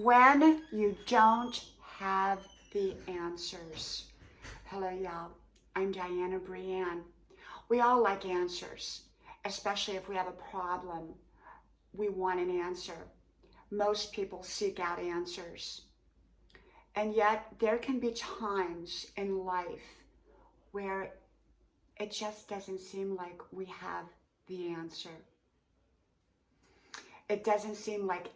When you don't have the answers. Hello, y'all. I'm Diana Brienne. We all like answers, especially if we have a problem. We want an answer. Most people seek out answers. And yet, there can be times in life where it just doesn't seem like we have the answer. It doesn't seem like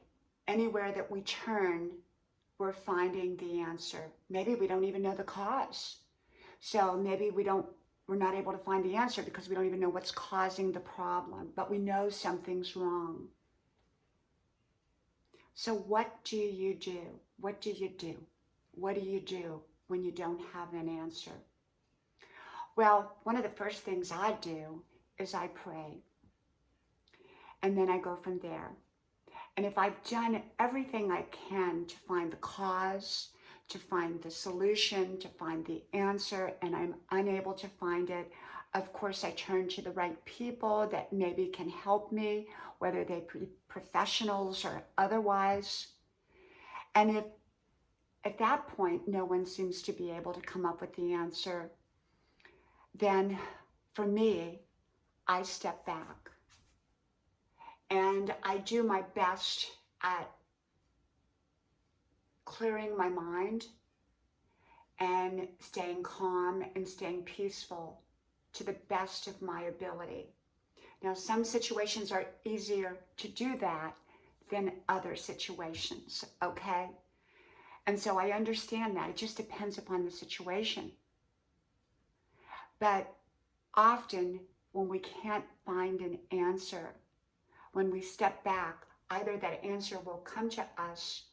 anywhere that we turn, we're finding the answer. Maybe we don't even know the cause. So maybe we're not able to find the answer because we don't even know what's causing the problem, but we know something's wrong. So what do you do? What do you do? What do you do when you don't have an answer? Well, one of the first things I do is I pray. And then I go from there. And if I've done everything I can to find the cause, to find the solution, to find the answer, and I'm unable to find it, of course, I turn to the right people that maybe can help me, whether they be professionals or otherwise. And if at that point no one seems to be able to come up with the answer, then for me, I step back. And I do my best at clearing my mind and staying calm and staying peaceful to the best of my ability. Now, some situations are easier to do that than other situations, okay? And so I understand that. It just depends upon the situation. But often when we can't find an answer, when we step back, either that answer will come to us,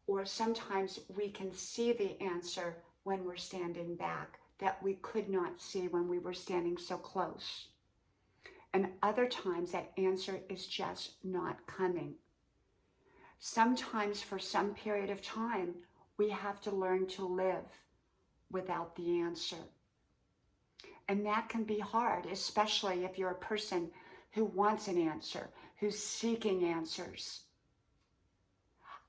or sometimes we can see the answer when we're standing back that we could not see when we were standing so close. And other times that answer is just not coming. Sometimes for some period of time, we have to learn to live without the answer. And that can be hard, especially if you're a person who wants an answer, who's seeking answers.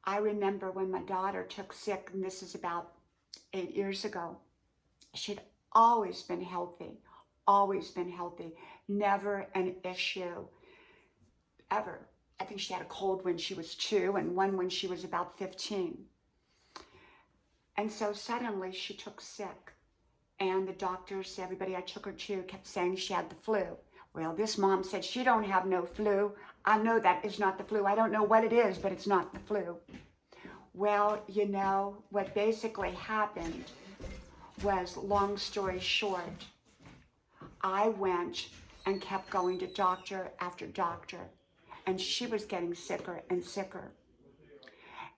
I remember when my daughter took sick, and this is about 8 years ago. She'd always been healthy, never an issue, ever. I think she had a cold when she was 2 and one when she was about 15. And so suddenly she took sick, and the doctors, everybody I took her to, kept saying she had the flu. Well, this mom said she don't have no flu. I know that is not the flu. I don't know what it is, but it's not the flu. Well, you know, what basically happened was, long story short, I went and kept going to doctor after doctor, and she was getting sicker and sicker.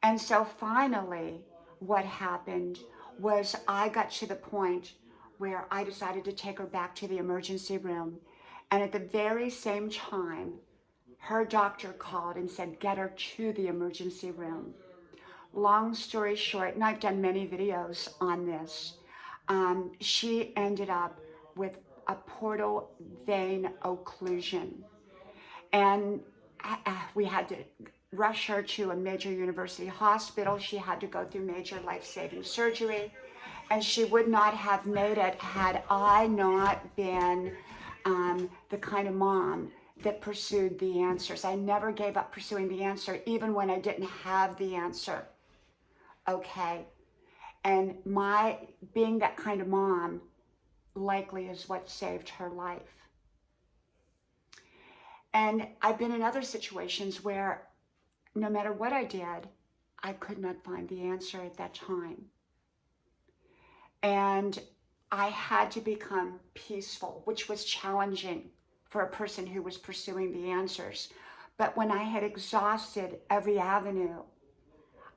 And so finally, what happened was I got to the point where I decided to take her back to the emergency room. And at the very same time, her doctor called and said, get her to the emergency room. Long story short, and I've done many videos on this, she ended up with a portal vein occlusion. And we had to rush her to a major university hospital. She had to go through major life-saving surgery. And she would not have made it had I not been the kind of mom that pursued the answers. I never gave up pursuing the answer, even when I didn't have the answer. Okay? And my being that kind of mom likely is what saved her life. And I've been in other situations where no matter what I did, I could not find the answer at that time. And I had to become peaceful, which was challenging for a person who was pursuing the answers. But when I had exhausted every avenue,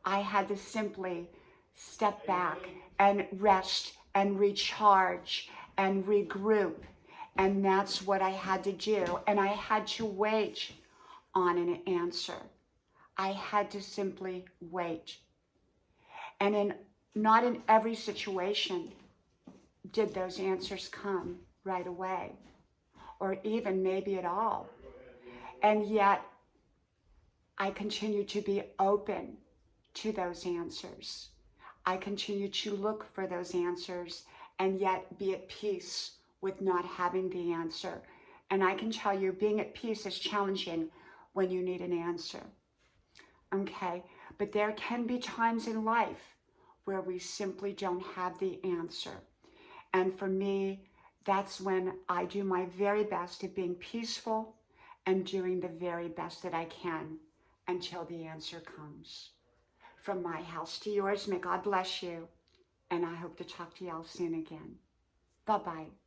I had to simply step back and rest and recharge and regroup. And that's what I had to do. And I had to wait on an answer. I had to simply wait. And not in every situation did those answers come right away, or even maybe at all. And yet I continue to be open to those answers. I continue to look for those answers and yet be at peace with not having the answer. And I can tell you, being at peace is challenging when you need an answer. Okay, but there can be times in life where we simply don't have the answer. And for me, that's when I do my very best at being peaceful and doing the very best that I can until the answer comes. From my house to yours, may God bless you. And I hope to talk to y'all soon again. Bye-bye.